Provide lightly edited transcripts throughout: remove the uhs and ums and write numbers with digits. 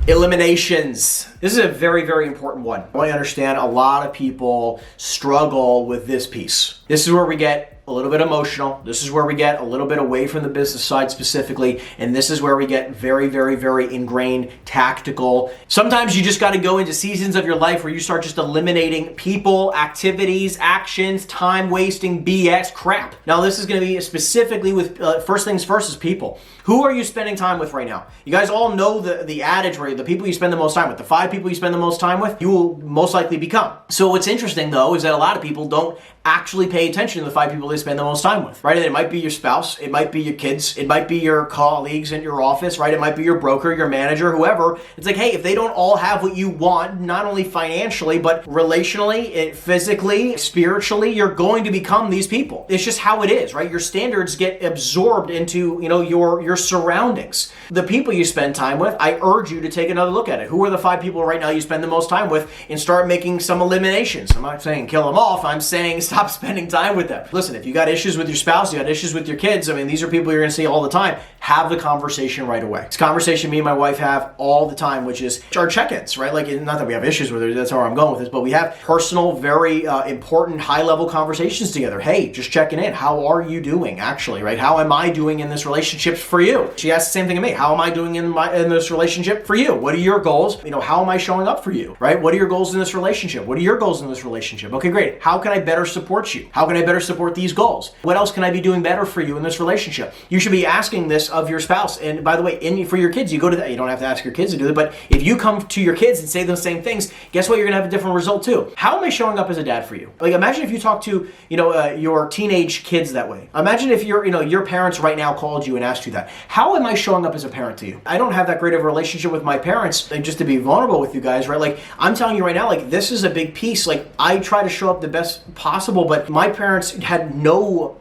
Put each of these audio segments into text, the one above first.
Eliminations. This is a very, very important one. I understand a lot of people struggle with this piece. This is where we get a little bit emotional. This is where we get a little bit away from the business side specifically. And this is where we get very, very, very ingrained, tactical. Sometimes you just got to go into seasons of your life where you start just eliminating people, activities, actions, time wasting, BS, crap. Now, this is going to be specifically with first things first is people. Who are you spending time with right now? You guys all know the adage where the people you spend the most time with, the 5 people you spend the most time with, you will most likely become. So what's interesting though is that a lot of people don't actually pay attention to the 5 people they spend the most time with, right? It might be your spouse, it might be your kids, it might be your colleagues in your office, right? It might be your broker, your manager, whoever. It's like, hey, if they don't all have what you want, not only financially, but relationally, physically, spiritually, you're going to become these people. It's just how it is, right? Your standards get absorbed into, your surroundings. The people you spend time with, I urge you to take another look at it. Who are the 5 people right now you spend the most time with and start making some eliminations? I'm not saying kill them off. I'm saying stop spending time with them. Listen, if you got issues with your spouse, you got issues with your kids, these are people you're going to see all the time. Have the conversation right away. It's a conversation me and my wife have all the time, which is our check-ins, right? Like, not that we have issues with her, that's how I'm going with this, but we have personal, very important, high-level conversations together. Hey, just checking in. How are you doing, actually, right? How am I doing in this relationship for you? She asks the same thing to me. How am I doing in this relationship for you? What are your goals? How am I showing up for you, right? What are your goals in this relationship? What are your goals in this relationship? Okay, great. How can I better support you? How can I better support these goals? What else can I be doing better for you in this relationship? You should be asking this of your spouse. And by the way, for your kids, you go to that. You don't have to ask your kids to do it, but if you come to your kids and say those same things, guess what? You're gonna have a different result too. How am I showing up as a dad for you? Like, imagine if you talk to, your teenage kids that way. Imagine if your parents right now called you and asked you that. How am I showing up as a parent to you? I don't have that great of a relationship with my parents, and just to be vulnerable with you guys, right? Like, I'm telling you right now, like, this is a big piece. Like, I try to show up the best possible, but my parents had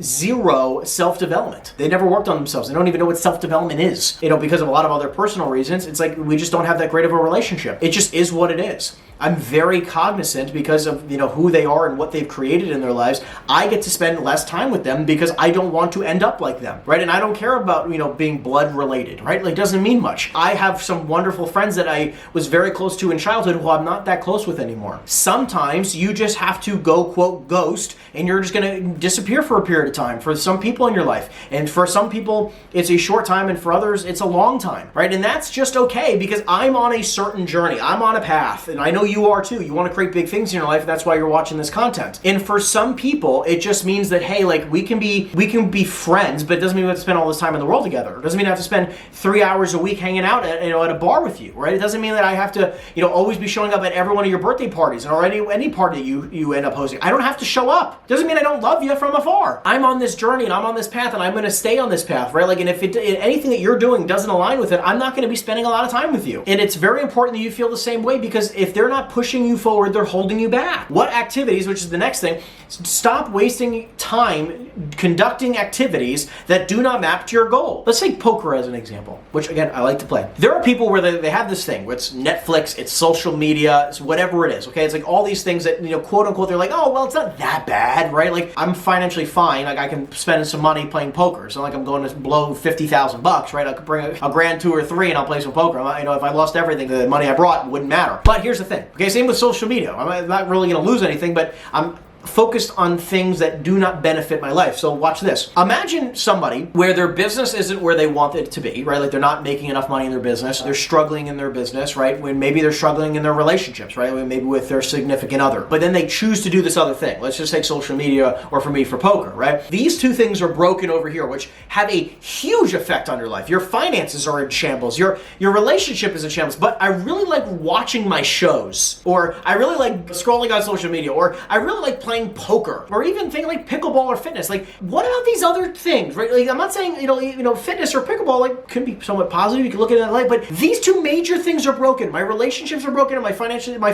zero self-development. They never worked on themselves. They don't even know what self-development is, because of a lot of other personal reasons. It's like, we just don't have that great of a relationship. It just is what it is. I'm very cognizant because of, who they are and what they've created in their lives. I get to spend less time with them because I don't want to end up like them, right? And I don't care about, being blood related, right? Like, doesn't mean much. I have some wonderful friends that I was very close to in childhood who I'm not that close with anymore. Sometimes you just have to go, quote, ghost, and you're just going to disappear for a period of time for some people in your life. And for some people, it's a short time, and for others, it's a long time, right? And that's just okay, because I'm on a certain journey. I'm on a path, and I know you are too. You want to create big things in your life. That's why you're watching this content. And for some people, it just means that, hey, like, we can be friends, but it doesn't mean we have to spend all this time in the world together. It doesn't mean I have to spend 3 hours a week hanging out at a bar with you, right? It doesn't mean that I have to, always be showing up at every one of your birthday parties or any party that you end up hosting. I don't have to show up. It doesn't mean I don't love you from afar. I'm on this journey and I'm on this path and I'm going to stay on this path, right? Like, and if anything that you're doing doesn't align with it, I'm not going to be spending a lot of time with you. And it's very important that you feel the same way, because if they're not pushing you forward, they're holding you back. What activities, which is the next thing, stop wasting time conducting activities that do not map to your goal. Let's take poker as an example, which again, I like to play. There are people where they have this thing where it's Netflix, it's social media, it's whatever it is, okay? It's like all these things that, quote unquote, they're like, oh, well, it's not that bad, right? Like, I'm financially fine. Like, I can spend some money playing poker. It's not like I'm going to blow $50,000, right? I could bring a grand 2 or 3 and I'll play some poker. If I lost everything, the money I brought wouldn't matter. But here's the thing, okay? Same with social media. I'm not really going to lose anything, but I'm focused on things that do not benefit my life. So watch this. Imagine somebody where their business isn't where they want it to be, right? Like, they're not making enough money in their business. They're struggling in their business, right? When maybe they're struggling in their relationships, right? Maybe with their significant other. But then they choose to do this other thing. Let's just take social media, or for me, for poker, right? These two things are broken over here, which have a huge effect on your life. Your finances are in shambles. Your relationship is in shambles. But I really like watching my shows, or I really like scrolling on social media, or I really like playing poker, or even things like pickleball or fitness. Like, what about these other things, right? Like, I'm not saying, fitness or pickleball, like, could be somewhat positive. You can look at it that way, but these two major things are broken. My relationships are broken, and my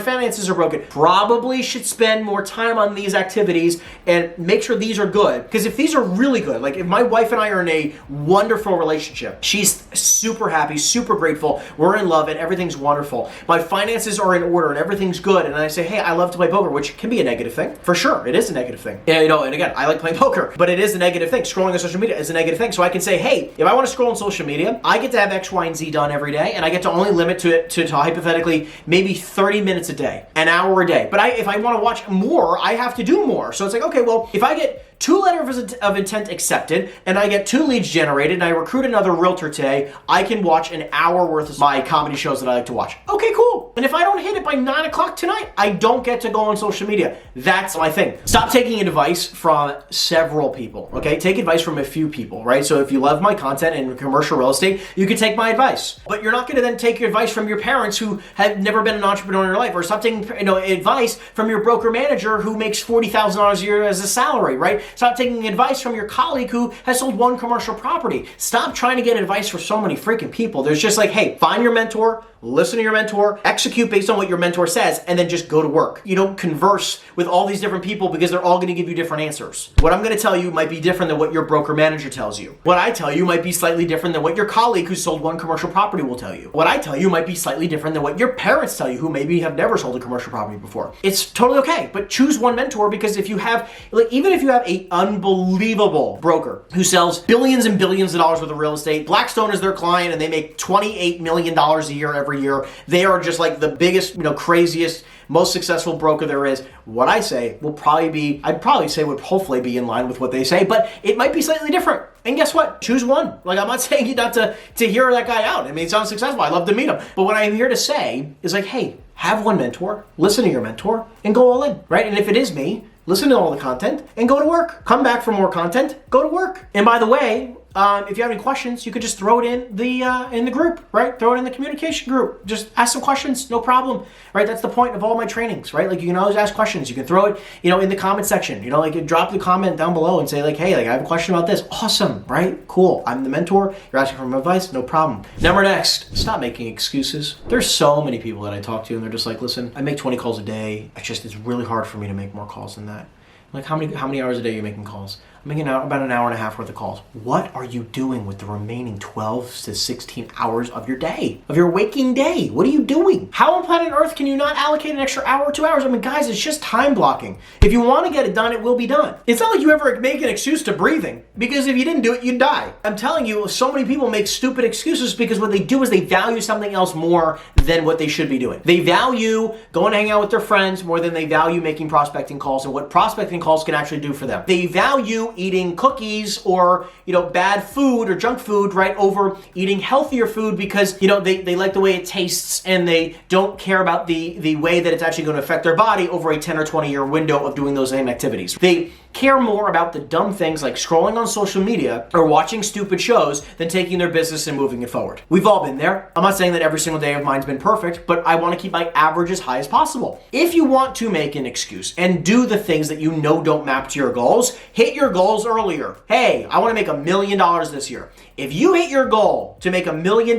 finances are broken. Probably should spend more time on these activities and make sure these are good. Because if these are really good, like if my wife and I are in a wonderful relationship, she's super happy, super grateful, we're in love, and everything's wonderful. My finances are in order and everything's good, and I say, hey, I love to play poker, which can be a negative thing, for sure. sure, it is a negative thing. And, and again, I like playing poker, but it is a negative thing. Scrolling on social media is a negative thing. So I can say, hey, if I want to scroll on social media, I get to have X, Y, and Z done every day, and I get to only limit to hypothetically maybe 30 minutes a day, an hour a day. But if I want to watch more, I have to do more. So it's like, okay, well, if I get 2 letters of intent accepted, and I get 2 leads generated, and I recruit another realtor today, I can watch an hour worth of my comedy shows that I like to watch. Okay, cool. And if I don't hit it by 9 o'clock tonight, I don't get to go on social media. That's my thing. Stop taking advice from several people, okay? Take advice from a few people, right? So if you love my content in commercial real estate, you can take my advice. But you're not going to then take your advice from your parents who have never been an entrepreneur in your life, or stop taking advice from your broker manager who makes $40,000 a year as a salary, right? Stop taking advice from your colleague who has sold 1 commercial property. Stop trying to get advice from so many freaking people. There's just like, hey, find your mentor, listen to your mentor, execute based on what your mentor says, and then just go to work. You don't converse with all these different people because they're all going to give you different answers. What I'm going to tell you might be different than what your broker manager tells you. What I tell you might be slightly different than what your colleague who sold 1 commercial property will tell you. What I tell you might be slightly different than what your parents tell you who maybe have never sold a commercial property before. It's totally okay, but choose one mentor, because if you have, even if you have an unbelievable broker who sells billions and billions of dollars worth of real estate, Blackstone is their client, and they make $28 million a year every year. They are just like the biggest, craziest, most successful broker there is. What I say will probably be, I'd probably say would hopefully be in line with what they say, but it might be slightly different. And guess what? Choose one. Like, I'm not saying you not to hear that guy out. I mean, he sounds successful. I'd love to meet him. But what I'm here to say is like, hey, have one mentor, listen to your mentor, and go all in, right? And if it is me, listen to all the content and go to work. Come back for more content, go to work. And by the way, if you have any questions, you could just throw it in the group, right? Throw it in the communication group. Just ask some questions, no problem, right? That's the point of all my trainings, right? Like, you can always ask questions. You can throw it, in the comment section. Like, drop the comment down below and say like, hey, like, I have a question about this. Awesome, right? Cool. I'm the mentor. You're asking for my advice, no problem. Number next, stop making excuses. There's so many people that I talk to, and they're just like, listen, I make 20 calls a day. It's really hard for me to make more calls than that. Like, how many hours a day are you making calls? I'm making about an hour and a half worth of calls. What are you doing with the remaining 12 to 16 hours of your day, of your waking day? What are you doing? How on planet Earth can you not allocate an extra hour or 2 hours? I mean, guys, it's just time blocking. If you want to get it done, it will be done. It's not like you ever make an excuse to breathing, because if you didn't do it, you'd die. I'm telling you, so many people make stupid excuses because what they do is they value something else more than what they should be doing. They value going to hang out with their friends more than they value making prospecting calls and what prospecting calls can actually do for them. They value eating cookies or, bad food or junk food, right, over eating healthier food because, they like the way it tastes, and they don't care about the way that it's actually going to affect their body over a 10 or 20 year window of doing those same activities. They care more about the dumb things like scrolling on social media or watching stupid shows than taking their business and moving it forward. We've all been there. I'm not saying that every single day of mine's been perfect, but I want to keep my average as high as possible. If you want to make an excuse and do the things that don't map to your goals, hit your goals earlier. Hey, I want to make $1 million this year. If you hit your goal to make $1 million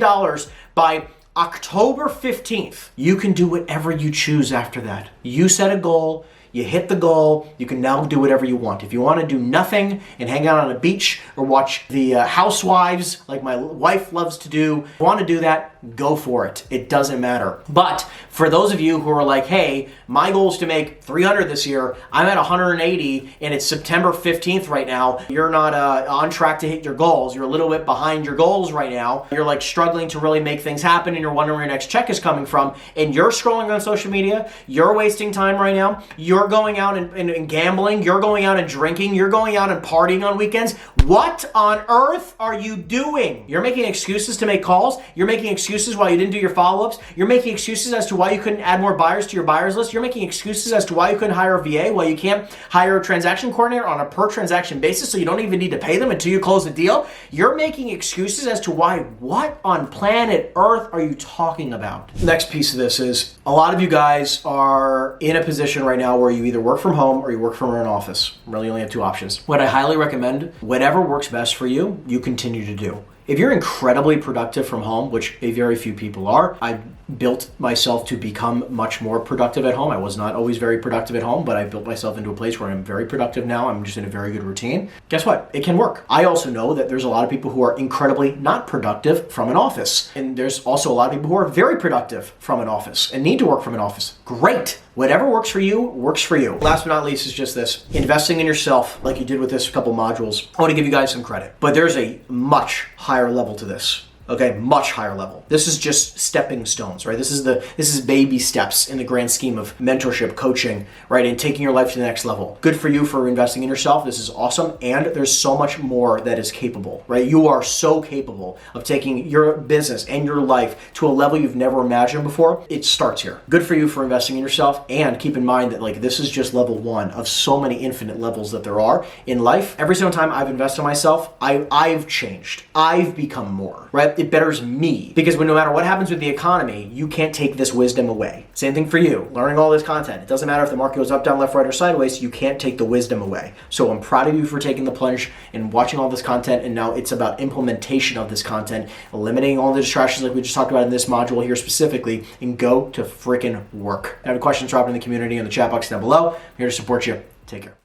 by October 15th, you can do whatever you choose after that. You set a goal. You hit the goal, you can now do whatever you want. If you want to do nothing and hang out on a beach or watch the Housewives like my wife loves to do, if you want to do that, go for it. It doesn't matter. But for those of you who are like, hey, my goal is to make 300 this year, I'm at 180 and it's September 15th right now, you're not on track to hit your goals, you're a little bit behind your goals right now, you're like struggling to really make things happen and you're wondering where your next check is coming from, and you're scrolling on social media, you're wasting time right now, you're going out and gambling, you're going out and drinking, you're going out and partying on weekends. What on earth are you doing? You're making excuses to make calls. You're making excuses why you didn't do your follow-ups. You're making excuses as to why you couldn't add more buyers to your buyers list. You're making excuses as to why you couldn't hire a VA, why you can't hire a transaction coordinator on a per transaction basis so you don't even need to pay them until you close the deal. You're making excuses as to why. What on planet Earth are you talking about? Next piece of this is a lot of you guys are in a position right now where you either work from home or you work from an office. Really only have 2 options. What I highly recommend, whatever works best for you, you continue to do. If you're incredibly productive from home, which a very few people are, I built myself to become much more productive at home. I was not always very productive at home, but I built myself into a place where I'm very productive now. I'm just in a very good routine. Guess what? It can work. I also know that there's a lot of people who are incredibly not productive from an office. And there's also a lot of people who are very productive from an office and need to work from an office. Great. Whatever works for you, works for you. Last but not least is just this. Investing in yourself, like you did with this couple modules, I want to give you guys some credit. But there's a much higher level to this. Okay, much higher level. This is just stepping stones, right? This is baby steps in the grand scheme of mentorship, coaching, right? And taking your life to the next level. Good for you for investing in yourself. This is awesome. And there's so much more that is capable, right? You are so capable of taking your business and your life to a level you've never imagined before. It starts here. Good for you for investing in yourself. And keep in mind that like this is just level one of so many infinite levels that there are in life. Every single time I've invested in myself, I've changed. I've become more, right? It betters me because no matter what happens with the economy, you can't take this wisdom away. Same thing for you, learning all this content. It doesn't matter if the market goes up, down, left, right, or sideways, you can't take the wisdom away. So I'm proud of you for taking the plunge and watching all this content, and now it's about implementation of this content, eliminating all the distractions like we just talked about in this module here specifically, and go to freaking work. If you have any questions, drop it in the community in the chat box down below. I'm here to support you. Take care.